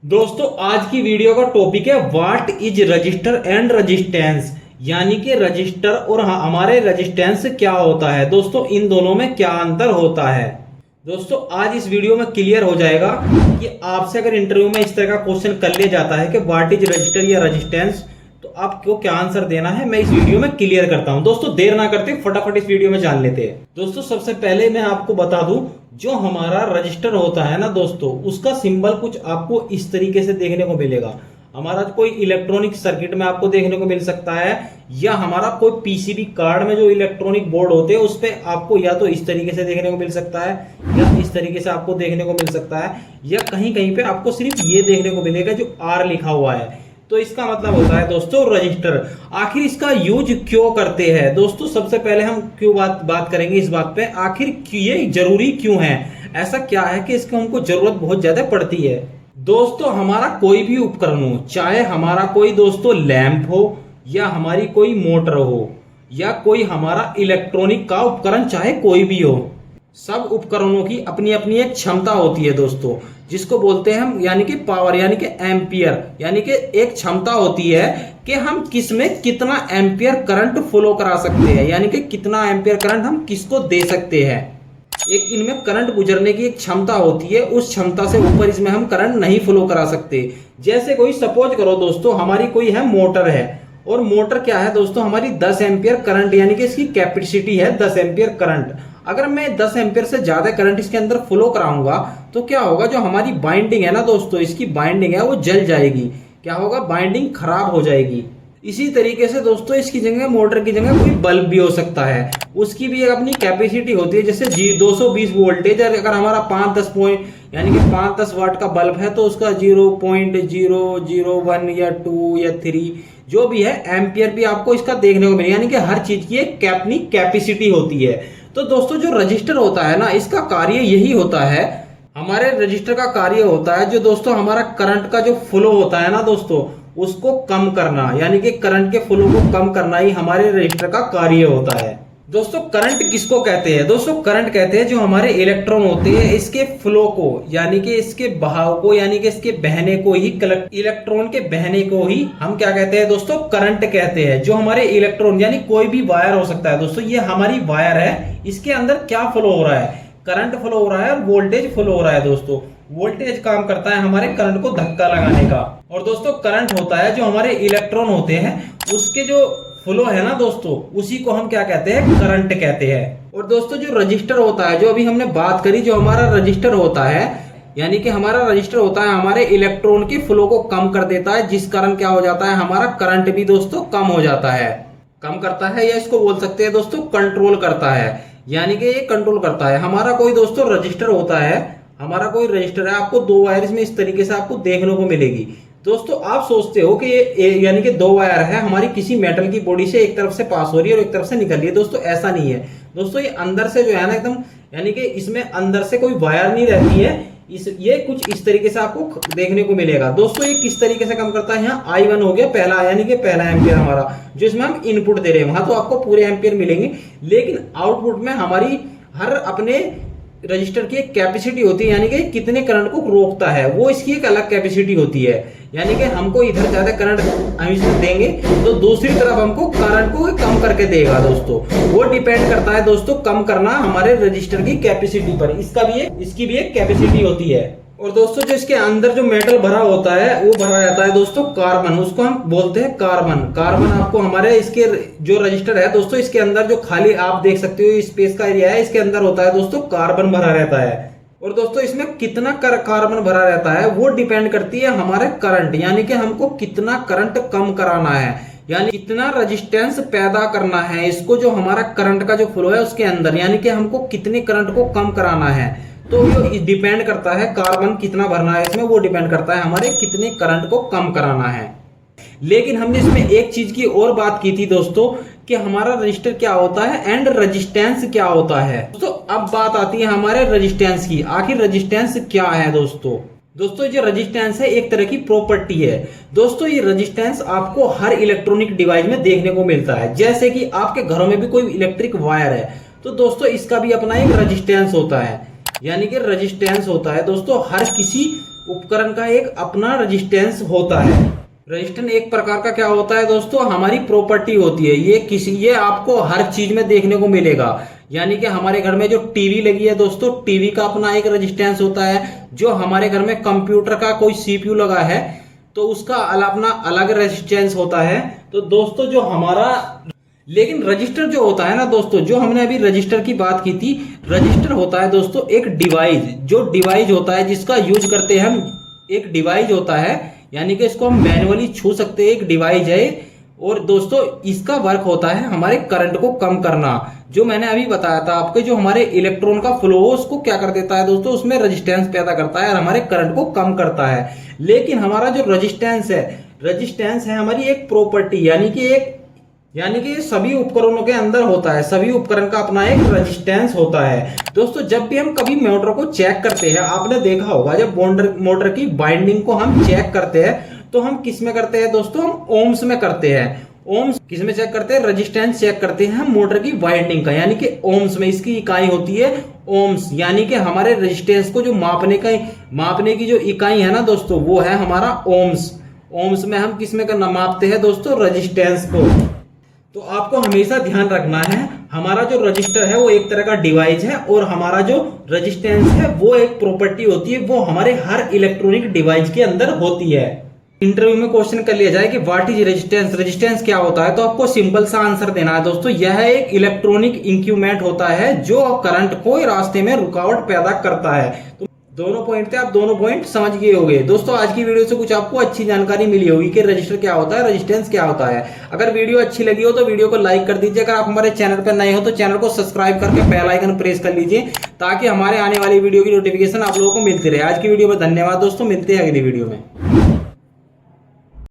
दोस्तों आज की वीडियो का टॉपिक है what is register and resistance, यानी कि रजिस्टर और हमारे रजिस्टेंस क्या होता है। दोस्तों इन दोनों में क्या अंतर होता है। दोस्तों आज इस वीडियो में क्लियर हो जाएगा कि आपसे अगर इंटरव्यू में इस तरह का क्वेश्चन कर लिया जाता है कि व्हाट इज रजिस्टर या रजिस्टेंस, तो आपको क्या आंसर देना है मैं इस वीडियो में क्लियर करता हूं। दोस्तों देर ना करते फटाफट इस वीडियो में जान लेते हैं। दोस्तों सबसे पहले मैं आपको बता दूं, जो हमारा रजिस्टर होता है ना दोस्तों, उसका सिंबल कुछ आपको इस तरीके से देखने को मिलेगा। हमारा कोई इलेक्ट्रॉनिक सर्किट में आपको देखने को मिल सकता है, या हमारा कोई पीसीबी कार्ड में जो इलेक्ट्रॉनिक बोर्ड होते हैं उस पे आपको या तो इस तरीके से देखने को मिल सकता है, या इस तरीके से आपको देखने को मिल सकता है, या कहीं कहीं पे आपको सिर्फ ये देखने को मिलेगा जो आर लिखा हुआ है। तो इसका मतलब होता है दोस्तों रजिस्टर। आखिर इसका यूज क्यों करते हैं दोस्तों, सबसे पहले हम क्यों बात करेंगे इस बात पे, आखिर ये जरूरी क्यों है, ऐसा क्या है कि इसकी हमको जरूरत बहुत ज्यादा पड़ती है। दोस्तों हमारा कोई भी उपकरण हो, चाहे हमारा कोई दोस्तों लैंप हो, या हमारी कोई मोटर हो, या कोई हमारा इलेक्ट्रॉनिक का उपकरण चाहे कोई भी हो, सब उपकरणों की अपनी अपनी एक क्षमता होती है दोस्तों, जिसको बोलते हैं हम यानी कि पावर, यानी कि एम्पियर, यानी कि एक क्षमता होती है कि हम किस में कितना एम्पियर करंट फ्लो करा सकते हैं, यानी कि कितना एम्पियर करंट हम किसको दे सकते हैं। एक इनमें करंट गुजरने की एक क्षमता होती है, उस क्षमता से ऊपर इसमें हम करंट नहीं फ्लो करा सकते। जैसे कोई सपोज करो दोस्तों, हमारी कोई है मोटर है, और मोटर क्या है दोस्तों, हमारी 10 एम्पियर करंट, यानी कि इसकी कैपेसिटी है 10 एम्पियर करंट। अगर मैं 10 एम्पियर से ज्यादा करंट इसके अंदर फ्लो कराऊंगा तो क्या होगा, जो हमारी बाइंडिंग है ना दोस्तों, इसकी बाइंडिंग है वो जल जाएगी। क्या होगा, बाइंडिंग खराब हो जाएगी। इसी तरीके से दोस्तों इसकी जगह, मोटर की जगह कोई बल्ब भी हो सकता है, उसकी भी एक अपनी कैपेसिटी होती है। जैसे 220 वोल्टेज अगर हमारा 5-10 पॉइंट यानी कि 5-10 वाट का बल्ब है, तो उसका 0.001 या 2 या 3 जो भी है एम्पियर भी आपको इसका देखने को मिलेगा, यानी कि हर चीज की एक अपनी कैपेसिटी होती है। तो दोस्तों जो रजिस्टर होता है ना, इसका कार्य यही होता है, हमारे रजिस्टर का कार्य होता है जो दोस्तों हमारा करंट का जो फ्लो होता है ना दोस्तों, उसको कम करना, यानी कि करंट के फ्लो को कम करना ही हमारे रजिस्टर का कार्य होता है। दोस्तों करंट किसको कहते हैं, दोस्तों करंट कहते हैं जो हमारे इलेक्ट्रॉन होते हैं, इसके फ्लो को, यानी कि इसके बहाव को, यानी कि इसके बहने को ही, इलेक्ट्रॉन के बहने को ही हम क्या कहते हैं दोस्तों, करंट कहते हैं। जो हमारे इलेक्ट्रॉन, यानी कोई भी वायर हो सकता है दोस्तों, ये हमारी वायर है, इसके अंदर क्या फ्लो हो रहा है, करंट फ्लो हो रहा है और वोल्टेज फ्लो हो रहा है दोस्तों। वोल्टेज काम करता है हमारे करंट को धक्का लगाने का, और दोस्तों करंट होता है जो हमारे इलेक्ट्रॉन होते हैं उसके जो फ्लो है ना दोस्तों, उसी को हम क्या कहते हैं, करंट कहते हैं। और दोस्तों जो रजिस्टर होता है, जो अभी हमने बात करी, जो हमारा रजिस्टर होता है, यानी कि हमारा रजिस्टर होता है हमारे इलेक्ट्रॉन के फ्लो को कम कर देता है, जिस कारण क्या हो जाता है, हमारा करंट भी दोस्तों कम हो जाता है, कम करता है, या इसको बोल सकते हैं दोस्तों कंट्रोल करता है, यानी कि ये कंट्रोल करता है। हमारा कोई दोस्तों रजिस्टर होता है, हमारा कोई रजिस्टर है, आपको 2 वायर में इस तरीके से आपको देखने को मिलेगी। दोस्तों आप सोचते हो कि ये यानी कि 2 वायर है हमारी किसी मेटल की बॉडी से, एक तरफ से पास हो रही है और एक तरफ से निकल रही है। दोस्तों ऐसा नहीं है दोस्तों, ये अंदर से जो है ना एकदम, यानी कि इसमें अंदर से कोई वायर नहीं रहती है, ये कुछ इस तरीके से आपको देखने को मिलेगा। दोस्तों ये किस तरीके से काम करता है, यहाँ I1 हो गया पहला, यानी कि पहला एम्पियर हमारा, जो इसमें हम इनपुट दे रहे हैं, वहां तो आपको पूरे एम्पियर मिलेंगे, लेकिन आउटपुट में हमारी हर अपने रजिस्टर की एक कैपेसिटी होती है, यानी कि कितने करंट को रोकता है, वो इसकी एक अलग कैपेसिटी होती है। यानी कि हमको इधर ज्यादा करंट हम इसमें देंगे तो दूसरी तरफ हमको करंट को कम करके देगा दोस्तों। वो डिपेंड करता है दोस्तों कम करना हमारे रजिस्टर की कैपेसिटी पर, इसकी भी एक कैपेसिटी होती है। और दोस्तों जो इसके अंदर जो मेटल भरा होता है, वो भरा रहता है दोस्तों कार्बन, उसको हम बोलते हैं कार्बन। कार्बन आपको हमारे इसके जो रजिस्टर है दोस्तों, इसके अंदर जो खाली आप देख सकते हो स्पेस का एरिया है, इसके अंदर होता है दोस्तों कार्बन भरा रहता है। और दोस्तों इसमें कितना कार्बन भरा रहता है वो डिपेंड करती है हमारे करंट, यानी कि हमको कितना करंट कम कराना है, यानी कितना रेजिस्टेंस पैदा करना है इसको, जो हमारा करंट का जो फ्लो है उसके अंदर, यानी कि हमको कितने करंट को कम कराना है। तो ये डिपेंड करता है कार्बन कितना भरना है इसमें, वो डिपेंड करता है हमारे कितने करंट को कम कराना है। लेकिन हमने इसमें एक चीज की और बात की थी दोस्तों, कि हमारा रजिस्टर क्या होता है एंड रेजिस्टेंस क्या होता है। दोस्तों अब बात आती है हमारे रेजिस्टेंस की। आखिर रेजिस्टेंस क्या है दोस्तों जो रेजिस्टेंस है एक तरह की प्रॉपर्टी है दोस्तों। ये रेजिस्टेंस आपको हर इलेक्ट्रॉनिक डिवाइस में देखने को मिलता है। जैसे कि आपके घरों में भी कोई इलेक्ट्रिक वायर है, तो दोस्तों इसका भी अपना एक रेजिस्टेंस होता है, यानी कि रेजिस्टेंस होता है दोस्तों हर किसी उपकरण का एक अपना रेजिस्टेंस होता है। रेजिस्टेंस एक प्रकार का क्या होता है दोस्तों, हमारी प्रॉपर्टी होती है। ये आपको हर चीज में देखने को मिलेगा। यानी कि हमारे घर में जो टीवी लगी है दोस्तों, टीवी का अपना एक रेजिस्टेंस होता है। जो हमारे घर में कंप्यूटर का कोई सीपीयू लगा है तो उसका अपना अलग रेजिस्टेंस होता है। तो दोस्तों जो हमारा लेकिन रजिस्टर जो होता है ना दोस्तों, जो हमने अभी रजिस्टर की बात की थी, रजिस्टर होता है दोस्तों एक डिवाइस, जो डिवाइस होता है जिसका यूज करते हैं हम। एक डिवाइस होता है, यानी कि इसको हम मैनुअली छू सकते हैं, एक डिवाइस है। और दोस्तों इसका वर्क होता है हमारे करंट को कम करना। जो मैंने अभी बताया था आपके, जो हमारे इलेक्ट्रॉन का फ्लो उसको क्या कर देता है दोस्तों, उसमें रेजिस्टेंस पैदा करता है और हमारे करंट को कम करता है। लेकिन हमारा जो रेजिस्टेंस है हमारी एक प्रॉपर्टी, यानी कि सभी उपकरणों के अंदर होता है। सभी उपकरण का अपना एक रेजिस्टेंस होता है। दोस्तों जब भी हम कभी मोटर को चेक करते हैं, आपने देखा होगा जब मोटर की बाइंडिंग को हम चेक करते हैं तो हम किस में करते हैं दोस्तों, हम ओम्स में करते हैं। ओम्स किस में चेक करते हैं, रेजिस्टेंस चेक करते हैं हम मोटर की वाइंडिंग का, यानी कि ओम्स में। इसकी इकाई होती है ओम्स, यानी कि हमारे रेजिस्टेंस को जो मापने की जो इकाई है ना दोस्तों, वो है हमारा ओम्स। ओम्स में हम किस में करना मापते हैं दोस्तों, रेजिस्टेंस को। तो आपको हमेशा ध्यान रखना है, हमारा जो रजिस्टर है वो एक तरह का डिवाइस है और हमारा जो रेजिस्टेंस है वो एक प्रॉपर्टी होती है, वो हमारे हर इलेक्ट्रॉनिक डिवाइस के अंदर होती है। इंटरव्यू में क्वेश्चन कर लिया जाए कि व्हाट इज रेजिस्टेंस क्या होता है, तो आपको सिंपल सा आंसर देना है दोस्तों। यह एक इलेक्ट्रॉनिक इंक्यूमेंट होता है जो करंट को रास्ते में रुकावट पैदा करता है। तो दोनों पॉइंट थे, आप दोनों पॉइंट समझ गए होंगे दोस्तों। आज की वीडियो से कुछ आपको अच्छी जानकारी मिली होगी कि रजिस्टर क्या होता है, रेजिस्टेंस क्या होता है। अगर वीडियो अच्छी लगी हो तो वीडियो को लाइक कर दीजिए। अगर आप हमारे चैनल पर नए हो तो चैनल को सब्सक्राइब करके बेल आइकन प्रेस कर लीजिए, ताकि हमारे आने वाली वीडियो की नोटिफिकेशन आप लोगों को मिलती रहे। आज की वीडियो में धन्यवाद दोस्तों, मिलते हैं अगली वीडियो में।